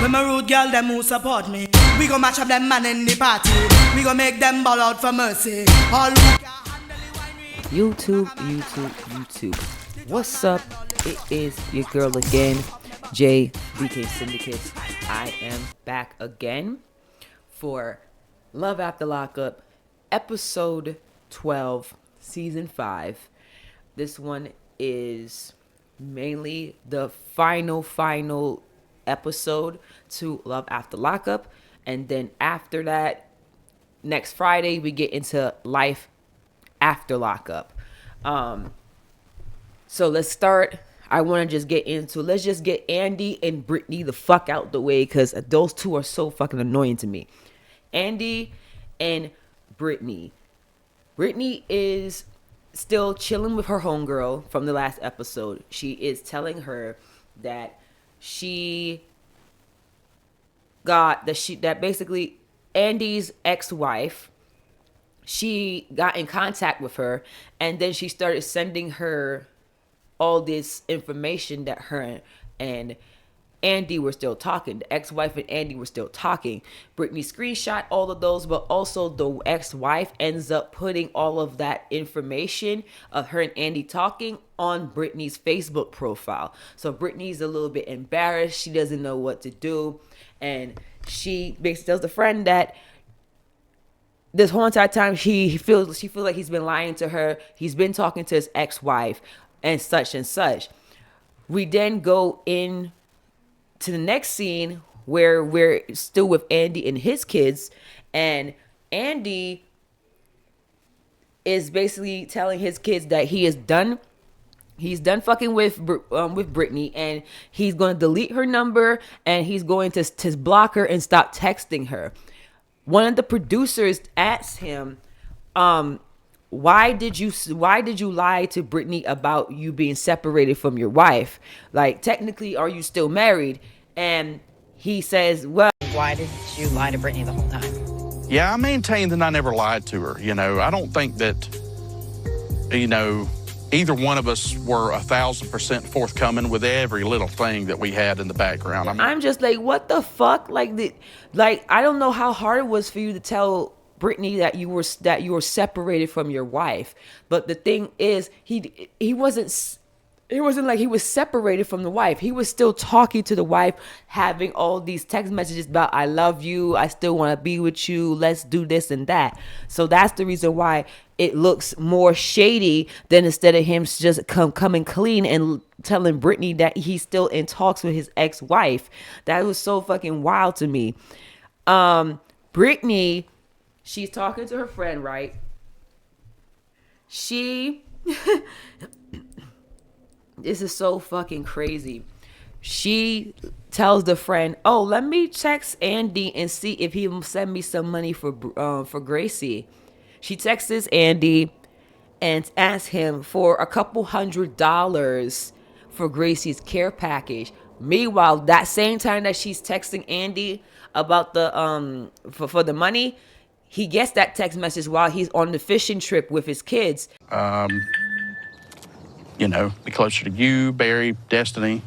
When my rude girl, them who support me. We gon' match up them man in the party. We gon' make them ball out for mercy. All who can handle it when we YouTube. What's up? It is your girl again, JBK Syndicates. I am back again for Love After Lockup, episode 12, season 5. This one is mainly the final episode to Love After Lockup. And then after that, next Friday, we get into Life After Lockup. So let's start. I want to just get into, let's just get Andy and Brittany the fuck out the way, because those two are so fucking annoying to me. Andy and Brittany. Brittany is still chilling with her homegirl from the last episode. She is telling her that that basically Andy's ex-wife, she got in contact with her, and then she started sending her all this information that her and Andy were still talking. The ex-wife and Andy were still talking. Brittany screenshot all of those, but also the ex-wife ends up putting all of that information of her and Andy talking on Brittany's Facebook profile. So Brittany's a little bit embarrassed. She doesn't know what to do. And she basically tells the friend that this whole entire time she feels like he's been lying to her. He's been talking to his ex-wife and such and such. We then go in to the next scene where we're still with Andy and his kids, and Andy is basically telling his kids that he is done. He's done fucking with Brittany, and he's going to delete her number, and he's going to block her and stop texting her. One of the producers asks him, why did you lie to Brittany about you being separated from your wife? Like, technically, are you still married? And he says, well, why did you lie to Brittany the whole time? Yeah, I maintain that I never lied to her. I don't think that, either one of us were 1,000% forthcoming with every little thing that we had in the background. I'm just like, what the fuck? I don't know how hard it was for you to tell Brittany that you were separated from your wife. But the thing is, it wasn't like he was separated from the wife. He was still talking to the wife, having all these text messages about, I love you, I still want to be with you, let's do this and that. So that's the reason why it looks more shady than instead of him just coming clean and telling Brittany that he's still in talks with his ex-wife. That was so fucking wild to me. Brittany, she's talking to her friend, right? This is so fucking crazy. She tells the friend, oh, let me text Andy and see if he'll send me some money for Gracie. She texts Andy and asks him for a couple $100 for Gracie's care package. Meanwhile, that same time that she's texting Andy about the for the money, he gets that text message while he's on the fishing trip with his kids. Be closer to you, Barry, Destiny.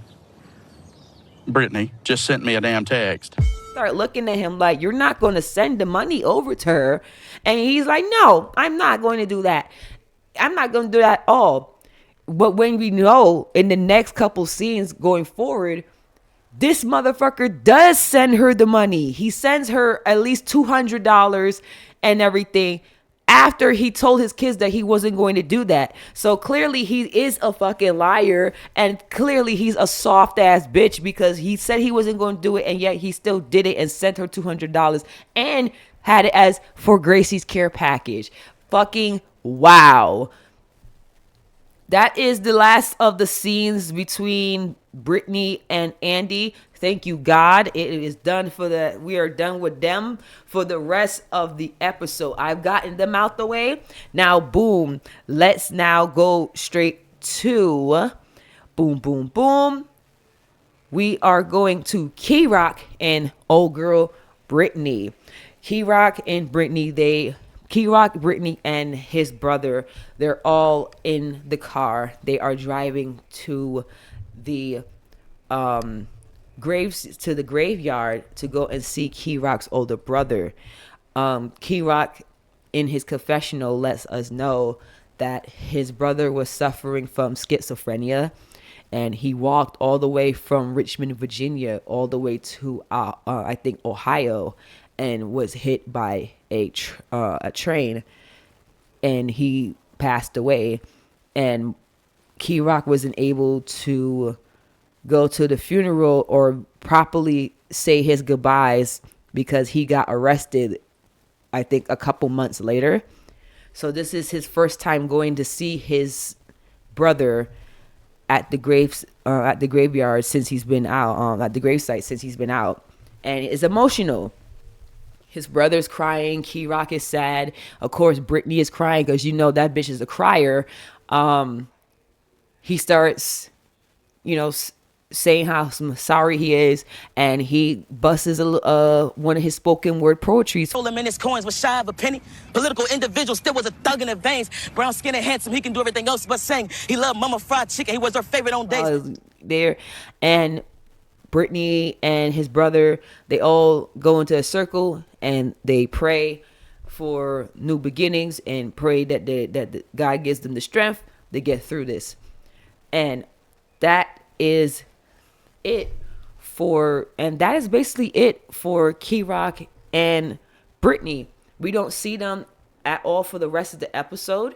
Brittany just sent me a damn text. Start looking at him like, you're not going to send the money over to her. And he's like, no, I'm not going to do that. I'm not going to do that at all. But when we know in the next couple scenes going forward, this motherfucker does send her the money. He sends her at least $200 and everything, after he told his kids that he wasn't going to do that. So clearly he is a fucking liar, and clearly he's a soft ass bitch, because he said he wasn't going to do it, and yet he still did it and sent her $200 and had it as for Gracie's care package. Fucking wow. That is the last of the scenes between Brittany and Andy. Thank you, God. It is done we are done with them for the rest of the episode. I've gotten them out the way. Now, boom. Let's now go straight to boom. We are going to Key-Rock and old girl Brittany. Key-Rock and Brittany, Key-Rock, Brittany, and his brother, they're all in the car. They are driving to the the graveyard to go and see Key Rock's older brother. Key Rock, in his confessional, lets us know that his brother was suffering from schizophrenia, and he walked all the way from Richmond, Virginia, all the way to I think Ohio, and was hit by a train, and he passed away. And Key Rock wasn't able to go to the funeral or properly say his goodbyes because he got arrested, I think, a couple months later. So this is his first time going to see his brother at the graveyard since he's been out, at the gravesite since he's been out, and it's emotional. His brother's crying. Key Rock is sad. Of course, Brittany is crying because that bitch is a crier. He starts, saying how sorry he is, and he busts one of his spoken word poetries. Stole him in his coins was shy of a penny. Political individual, still was a thug in the veins. Brown skin and handsome, he can do everything else but sing. He loved mama fried chicken, he was her favorite on days. There, and Brittany and his brother, they all go into a circle and they pray for new beginnings and pray that God gives them the strength to get through this. And that is basically it for Key Rock and Brittany. We don't see them at all for the rest of the episode,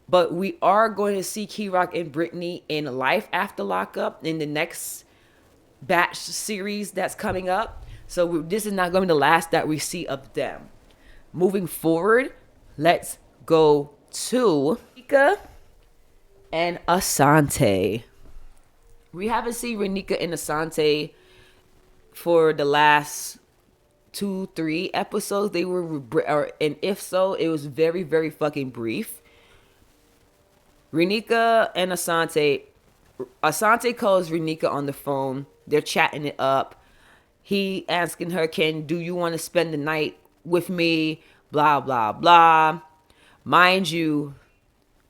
but we are going to see Key Rock and Brittany in Life After Lockup in the next batch series that's coming up. So this is not going to be the last that we see of them. Moving forward, let's go to Renika and Asante. We haven't seen Renika and Asante for the last 2-3 episodes. They were, and if so, it was very, very fucking brief. Renika and Asante calls Renika on the phone. They're chatting it up. He asking her, do you want to spend the night with me? Blah, blah, blah. Mind you,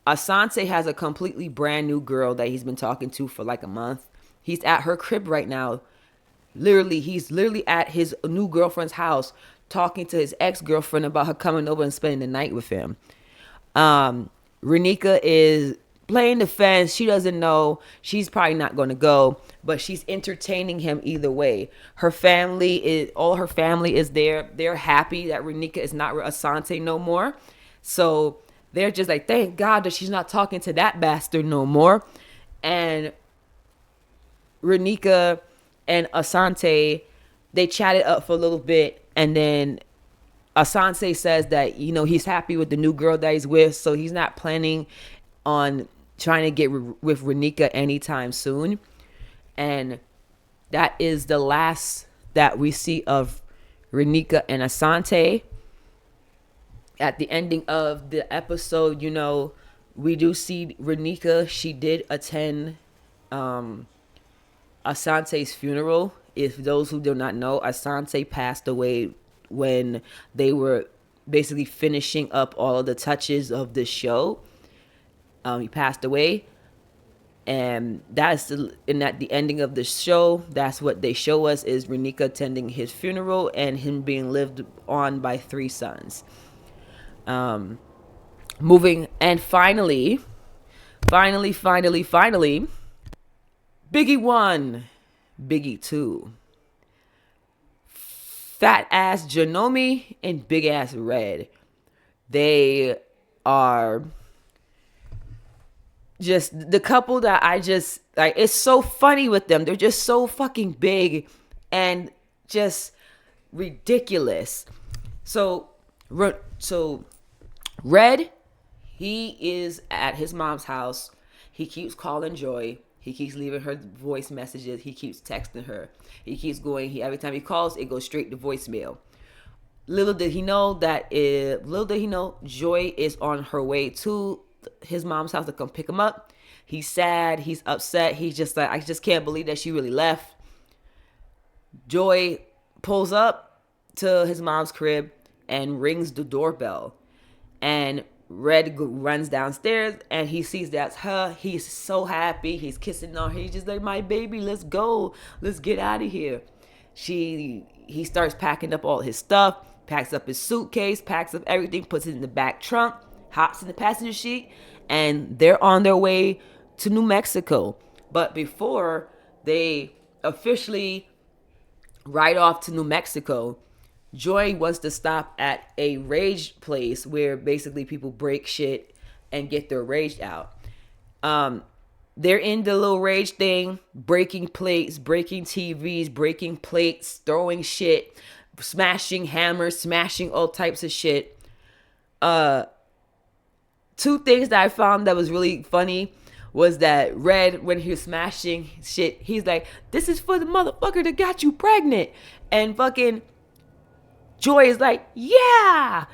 Asante has a completely brand new girl that he's been talking to for like a month. He's at her crib right now. He's literally at his new girlfriend's house talking to his ex-girlfriend about her coming over and spending the night with him. Renika is playing the fence. She doesn't know. She's probably not going to go, but she's entertaining him either way. All her family is there. They're happy that Renika is not with Asante no more. So they're just like, thank God that she's not talking to that bastard no more. And Renika and Asante, they chatted up for a little bit. And then Asante says that, he's happy with the new girl that he's with. So he's not planning on trying to get with Renika anytime soon. And that is the last that we see of Renika and Asante. At the ending of the episode, we do see Renika. She did attend Asante's funeral. If those who do not know, Asante passed away when they were basically finishing up all of the touches of the show. He passed away. And at the ending of the show, that's what they show us, is Renika attending his funeral and him being lived on by 3 sons. Moving, and finally, Biggie 1, Biggie 2. Fat ass Janomi and big ass Red. They are just the couple that I just like. It's so funny with them. They're just so fucking big and just ridiculous. So Red, he is at his mom's house. He keeps calling Joy. He keeps leaving her voice messages. He keeps texting her. He keeps going. Every time he calls, it goes straight to voicemail. Little did he know, Joy is on her way to his mom's house to come pick him up. He's sad. He's upset. He's just like, I just can't believe that she really left. Joy pulls up to his mom's crib and rings the doorbell. And Red runs downstairs and he sees that's her. He's so happy. He's kissing on her. He's just like, my baby, let's go. Let's get out of here. He starts packing up all his stuff, packs up his suitcase, packs up everything, puts it in the back trunk, hops in the passenger seat, and they're on their way to New Mexico. But before they officially ride off to New Mexico, Joy wants to stop at a rage place where basically people break shit and get their rage out. They're in the little rage thing, breaking plates, breaking TVs, breaking plates, throwing shit, smashing hammers, smashing all types of shit. Two things that I found that was really funny was that Red, when he was smashing shit, he's like, this is for the motherfucker that got you pregnant. And fucking Joy is like, yeah.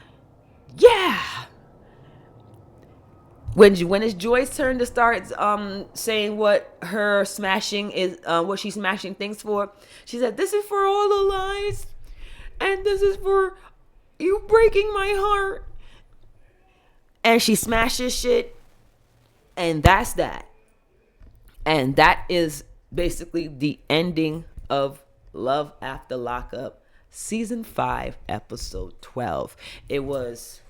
When it's Joy's turn to start saying what her smashing is, what she's smashing things for, she said, this is for all the lies, and this is for you breaking my heart. And she smashes shit, and that's that. And that is basically the ending of Love After Lockup, Season 5, Episode 12. It was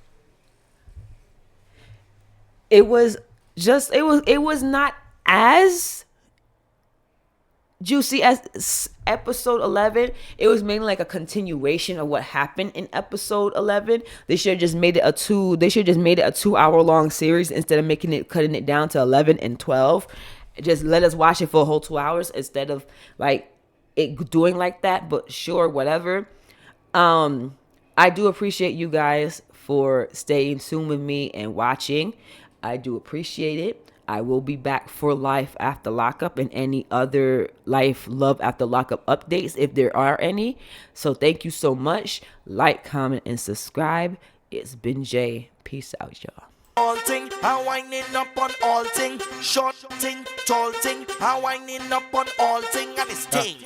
not as juicy as episode 11. It was mainly like a continuation of what happened in episode 11. They should have just made it a 2-hour long series instead of cutting it down to 11 and 12. Just let us watch it for a whole 2 hours instead of like it doing like that. But sure, whatever. I do appreciate you guys for staying tuned with me and watching. I do appreciate it. I will be back for Life After Lockup and any other Love After Lockup updates if there are any. So thank you so much. Like, comment, and subscribe. It's been Jay. Peace out, y'all. All thing, I winding up on all thing, short thing, tall thing, I winding up on all thing and it's thing.